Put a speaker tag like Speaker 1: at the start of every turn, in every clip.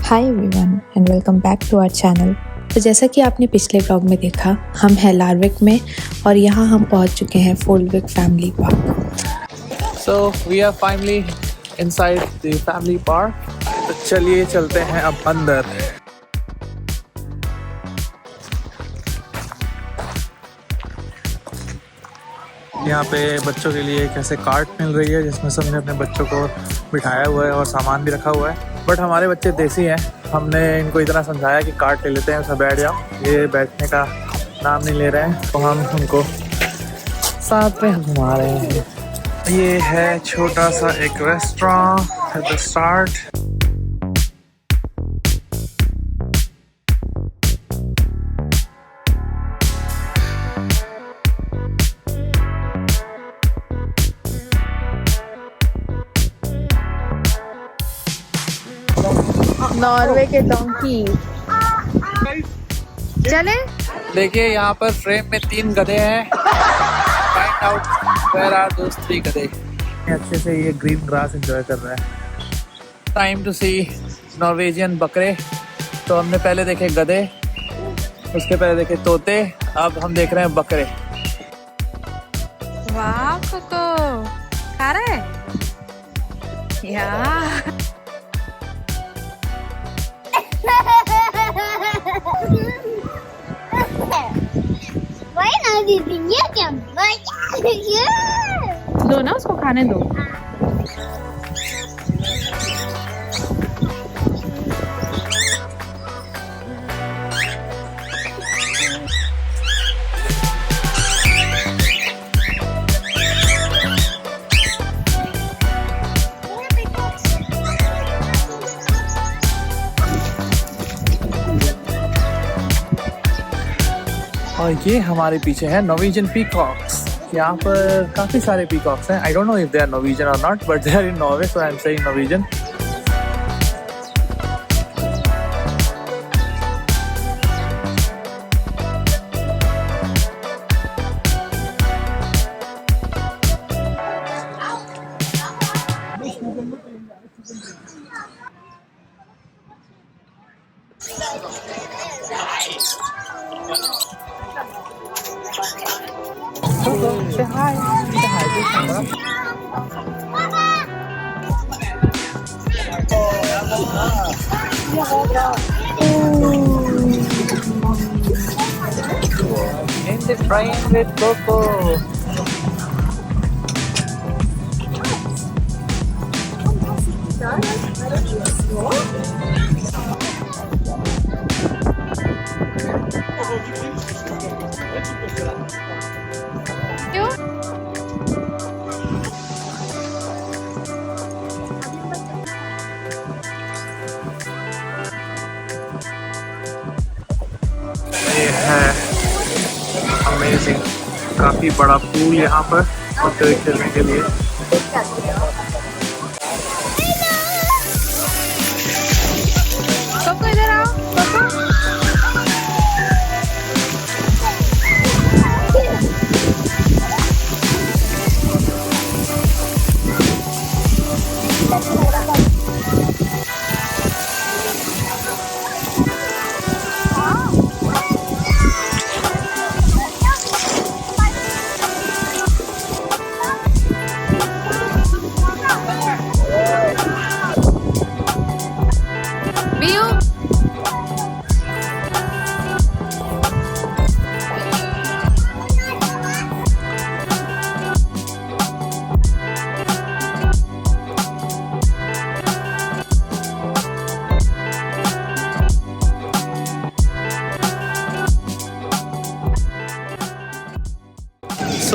Speaker 1: Hi everyone and welcome back to our channel. तो जैसा कि आपने पिछले ब्लॉग में देखा, हम हैं लारविक में और यहाँ हम पहुँच चुके हैं Foldvik family park.
Speaker 2: So we are finally inside the family park. तो चलिए चलते हैं अब अंदर। यहाँ पे बच्चों के लिए एक ऐसे कार्ट मिल रही है जिसमें सबने अपने बच्चों को बिठाया हुआ है और सामान भी रखा हुआ है। बट हमारे बच्चे देसी हैं, हमने इनको इतना समझाया कि कार्ट ले लेते हैं, उसमें बैठ जाओ। ये बैठने का नाम नहीं ले रहे हैं, तो हम उनको साथ में घुमा रहे हैं। ये है छोटा सा एक restaurant at the start.
Speaker 1: Norway के डोंकी चले।
Speaker 2: देखिए यहाँ पर फ्रेम में 3 गधे हैं। Find out where are those 3 गधे। अच्छे से ये ग्रीन ग्रास एंजॉय कर रहा है। टाइम टू सी नॉर्वेजियन बकरे। तो हमने पहले देखे गधे, उसके पहले देखे तोते, अब हम देख रहे हैं बकरे।
Speaker 1: वाह कोको खा रहे या दो ना, उसको खाने दो।
Speaker 2: और ये हमारे पीछे है नॉर्वेजियन पीकॉक्स। यहाँ पर काफ़ी सारे पीकॉक्स हैं। I don't know if they are Norwegian और not, but they are in Norway, so I am saying Norwegian. Say hi. Say hi to camera. In the train with Coco. ये है amazing, काफी बड़ा pool यहाँ पर बच्चों के खेलने के लिए।
Speaker 1: कोको इधर आओ। कोको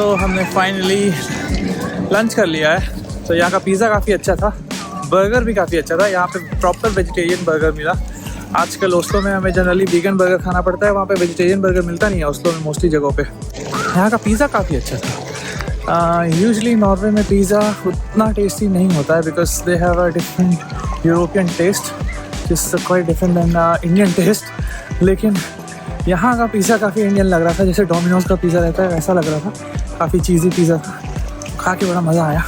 Speaker 2: तो हमने फाइनली लंच कर लिया है। तो यहाँ का पिज़्ज़ा काफ़ी अच्छा था, बर्गर भी काफ़ी अच्छा था। यहाँ पे प्रॉपर वेजिटेरियन बर्गर मिला। आजकल ओस्लो में हमें जनरली वीगन बर्गर खाना पड़ता है, वहाँ पे वेजिटेरियन बर्गर मिलता नहीं है ओस्लो में मोस्टली जगहों पे। यहाँ का पिज़्ज़ा काफ़ी अच्छा था। यूजुअली नॉर्वे में पिज़्ज़ा उतना टेस्टी नहीं होता है because they have a different European taste जिस quite different than Indian taste. लेकिन यहाँ का पिज़्ज़ा काफ़ी इंडियन लग रहा था, जैसे डोमिनोज का पिज़्ज़ा रहता है वैसा लग रहा था। काफ़ी चीज़ी पिज़्ज़ा था, खा के बड़ा मज़ा आया।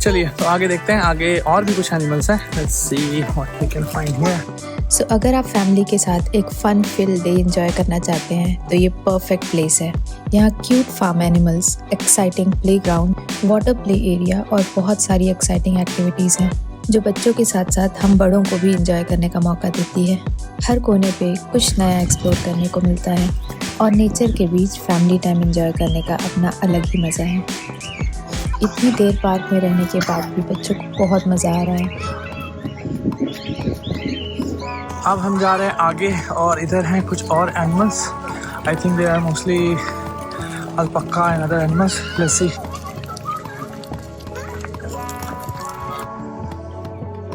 Speaker 2: चलिए तो आगे देखते हैं, आगे और भी कुछ एनिमल्स हैं। Let's see what we can find here.
Speaker 1: So अगर आप फैमिली के साथ एक फन फिल डे एंजॉय करना चाहते हैं तो ये परफेक्ट प्लेस है। यहाँ cute farm animals, exciting playground, water play area और बहुत सारी एक्साइटिंग एक्टिविटीज़ हैं जो बच्चों के साथ साथ हम बड़ों को भी एंजॉय करने का मौका देती है। हर कोने पे कुछ नया एक्सप्लोर करने को मिलता है और नेचर के बीच फैमिली टाइम एंजॉय करने का अपना अलग ही मज़ा है। इतनी देर पार्क में रहने के बाद भी बच्चों को बहुत मज़ा आ रहा है।
Speaker 2: अब हम जा रहे हैं आगे और इधर हैं कुछ और animals. I think they are mostly alpaca and other animals. Let's see.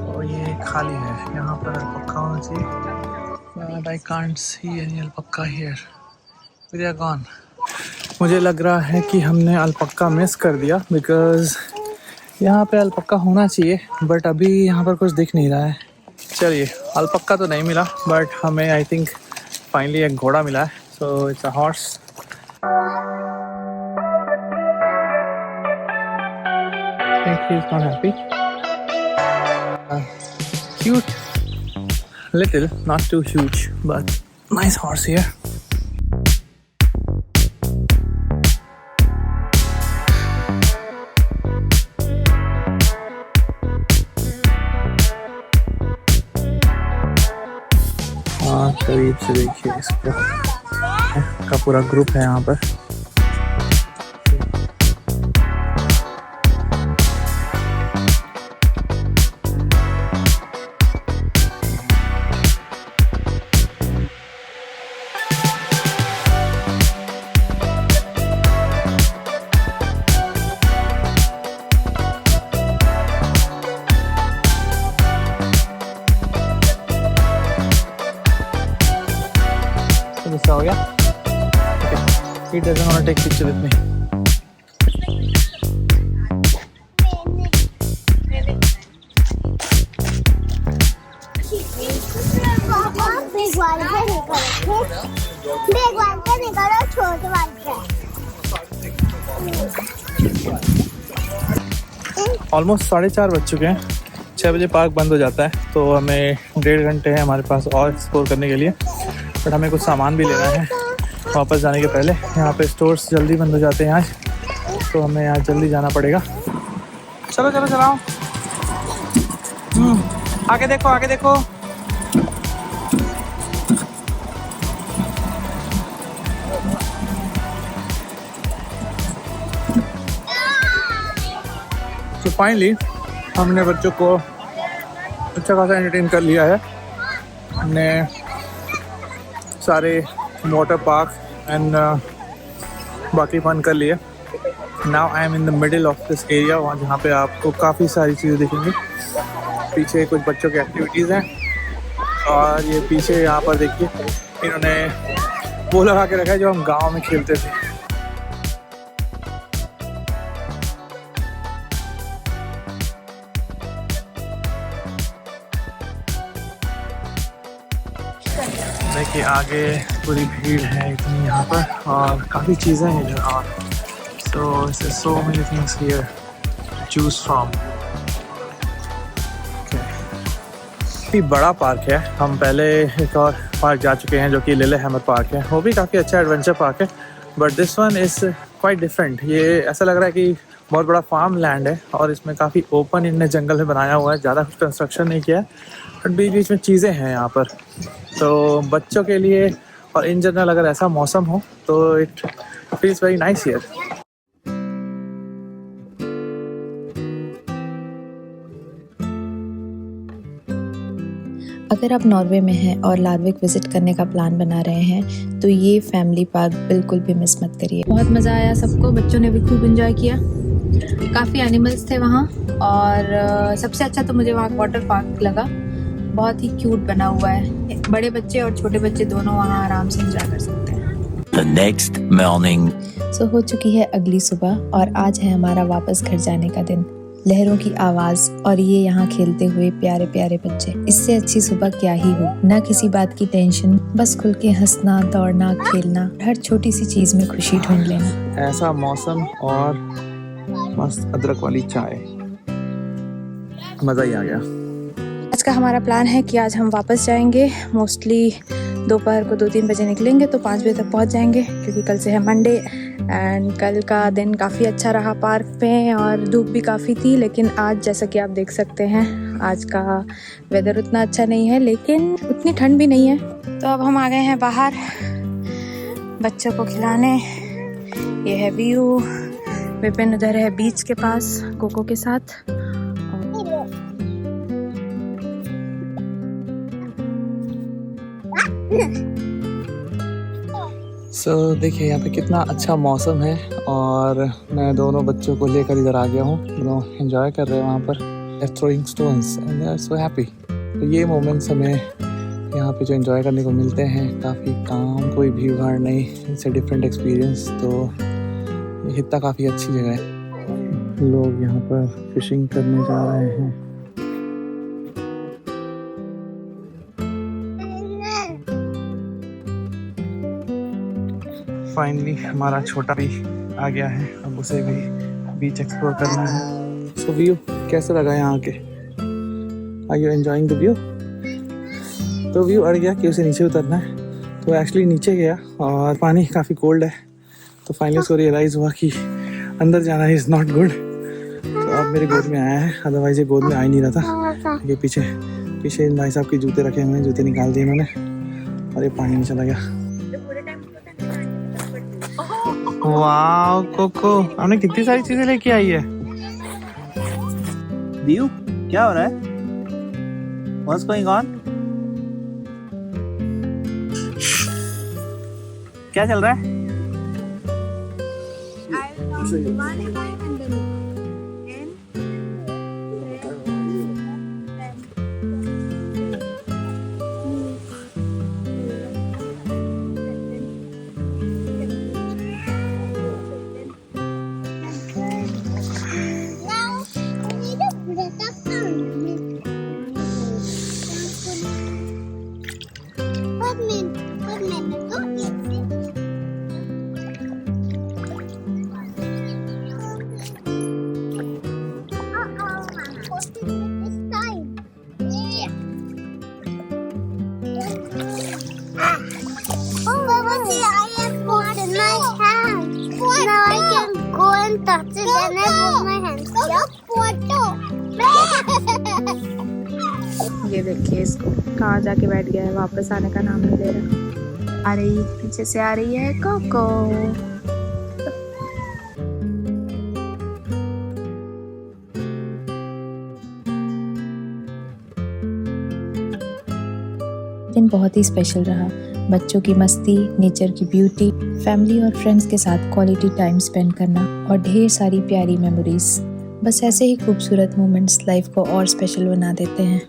Speaker 2: और ये खाली है, यहाँ पर अल्पाका होना चाहिए, but I can't see any alpaca here. They are gone. मुझे लग रहा है कि हमने अल्पाका मिस कर दिया, बिकॉज यहाँ पे अल्पाका होना चाहिए बट अभी यहाँ पर कुछ दिख नहीं रहा है। चलिए, अल्पाका तो नहीं मिला बट हमें आई थिंक फाइनली एक घोड़ा मिला है। So it's a horse. I think he's not happy. Cute, little, not too huge, but nice horse here. करीब से देखिए इसको, का पूरा ग्रुप है यहाँ पर। गुस्सा हो गया? Okay. He doesn't want to take picture with me. Almost 4:30 बज चुके हैं। 6 बजे पार्क बंद हो जाता है तो हमें 1.5 घंटे हैं हमारे पास और एक्सप्लोर करने के लिए। बट हमें कुछ सामान भी लेना है वापस जाने के पहले। यहाँ पे स्टोर्स जल्दी बंद हो जाते हैं आज, तो हमें आज जल्दी जाना पड़ेगा। चलो चलो चलाओ। आगे देखो, आगे देखो। तो फाइनली हमने बच्चों को अच्छा खासा एंटरटेन कर लिया है। हमने सारे वाटर पार्क एंड बाकी फन कर लिए। Now I am in the middle of this area, वहाँ जहाँ पे आपको काफ़ी सारी चीज़ें दिखेंगी। पीछे कुछ बच्चों की एक्टिविटीज़ हैं और ये पीछे यहाँ पर देखिए इन्होंने वो लगा के रखा है जो हम गांव में खेलते थे। देखिए आगे पूरी भीड़ है इतनी यहाँ पर और काफ़ी चीज़ें हैं इधर। और so many things here choose from. काफ़ी बड़ा पार्क है। हम पहले एक और पार्क जा चुके हैं जो कि लिलेहैमर पार्क है, वो भी काफ़ी अच्छा एडवेंचर पार्क है। But this one is quite different. ये ऐसा लग रहा है कि बहुत बड़ा फार्म लैंड है और इसमें काफ़ी ओपन इनने जंगल में बनाया हुआ है, ज़्यादा कुछ कंस्ट्रक्शन नहीं किया है बट बीच बीच में चीज़ें हैं यहाँ पर। तो बच्चों के लिए और इन जनरल अगर ऐसा मौसम हो तो it feels very nice here.
Speaker 1: अगर आप नॉर्वे में हैं और लार्विक विजिट करने का प्लान बना रहे हैं तो ये फैमिली पार्क बिल्कुल भी मिस मत करिए। बहुत मज़ा आया सबको, बच्चों ने भी खूब एंजॉय किया। काफ़ी एनिमल्स थे वहाँ और सबसे अच्छा तो मुझे वहाँ वाटर पार्क लगा। बहुत ही क्यूट बना हुआ है, बड़े बच्चे और छोटे बच्चे दोनों वहाँ आराम से एंजॉय कर सकते हैं।
Speaker 3: The next morning.
Speaker 1: सो हो चुकी है अगली सुबह और आज है हमारा वापस घर जाने का दिन। लहरों की आवाज और ये यहाँ खेलते हुए प्यारे प्यारे बच्चे, इससे अच्छी सुबह क्या ही हो। ना किसी बात की टेंशन, बस खुल के हंसना, दौड़ना, खेलना, हर छोटी सी चीज में खुशी ढूंढ लेना।
Speaker 2: ऐसा मौसम और मस्त अदरक वाली चाय, मज़ा ही आ गया।
Speaker 1: आज का हमारा प्लान है कि आज हम वापस जाएंगे। मोस्टली दोपहर को 2-3 बजे निकलेंगे तो 5 बजे तक पहुंच जाएंगे, क्योंकि कल से है मंडे। एंड कल का दिन काफ़ी अच्छा रहा पार्क में, और धूप भी काफ़ी थी। लेकिन आज जैसा कि आप देख सकते हैं, आज का वेदर उतना अच्छा नहीं है, लेकिन उतनी ठंड भी नहीं है। तो अब हम आ गए हैं बाहर बच्चों को खिलाने। ये है व्यू। विपिन उधर है बीच के पास कोको के साथ।
Speaker 2: देखिए यहाँ पे कितना अच्छा मौसम है, और मैं दोनों बच्चों को लेकर इधर आ गया हूँ। दोनों एंजॉय कर रहे हैं वहाँ पर, throwing stones and they are so happy. तो ये मोमेंट्स हमें यहाँ पे जो एंजॉय करने को मिलते हैं, काफ़ी काम, कोई भीड़ भाड़ नहीं, इट्स अ डिफरेंट एक्सपीरियंस। तो ये हित्ता काफ़ी अच्छी जगह है। लोग यहाँ पर फिशिंग करने जा रहे हैं। फाइनली हमारा छोटा भी आ गया है, अब उसे भी बीच एक्सप्लोर करना है। सो व्यू कैसा लगा यहाँ के? Are you enjoying the view? तो व्यू अड़ गया कि उसे नीचे उतरना है, तो एक्चुअली नीचे गया और पानी काफ़ी कोल्ड है। तो फाइनली उसको रियलाइज़ हुआ कि अंदर जाना इज़ नॉट गुड। तो अब मेरे गोद में आया है, अदरवाइज ये गोद में आ ही नहीं रहा था। ये पीछे इन भाई साहब के जूते रखे हुए हैं, जूते निकाल दिए इन्होंने, और ये पानी में चला गया। वाओ कोको, हमने कितनी सारी चीजें लेके आई है। व्यू क्या हो रहा है? What's going on? क्या चल रहा है?
Speaker 4: touch it and I move my hands. Photo.
Speaker 1: ये देखिए इसको, कहाँ जाके बैठ गया है, वापस आने का नाम नहीं ले रहा। आ रही, पीछे से आ रही है कोको। दिन बहुत ही स्पेशल रहा। बच्चों की मस्ती, नेचर की ब्यूटी, फैमिली और फ्रेंड्स के साथ क्वालिटी टाइम स्पेंड करना और ढेर सारी प्यारी मेमोरीज। बस ऐसे ही खूबसूरत मोमेंट्स लाइफ को और स्पेशल बना देते हैं।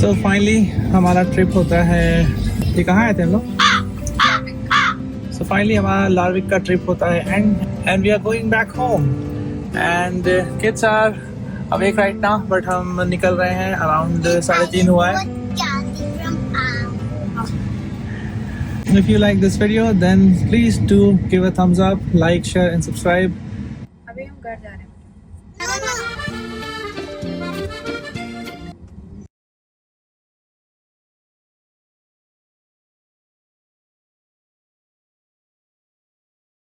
Speaker 2: So finally हमारा ट्रिप होता है, ये कहाँ आए थे हम लोग? So finally हमारा लार्विक का ट्रिप होता है and we are going back home and kids are awake right now, but हम निकल रहे हैं अराउंड 3:30 हुआ है। If you like this video, then please do give a thumbs up, like, share and subscribe.
Speaker 1: अभी हम घर जा रहे हैं।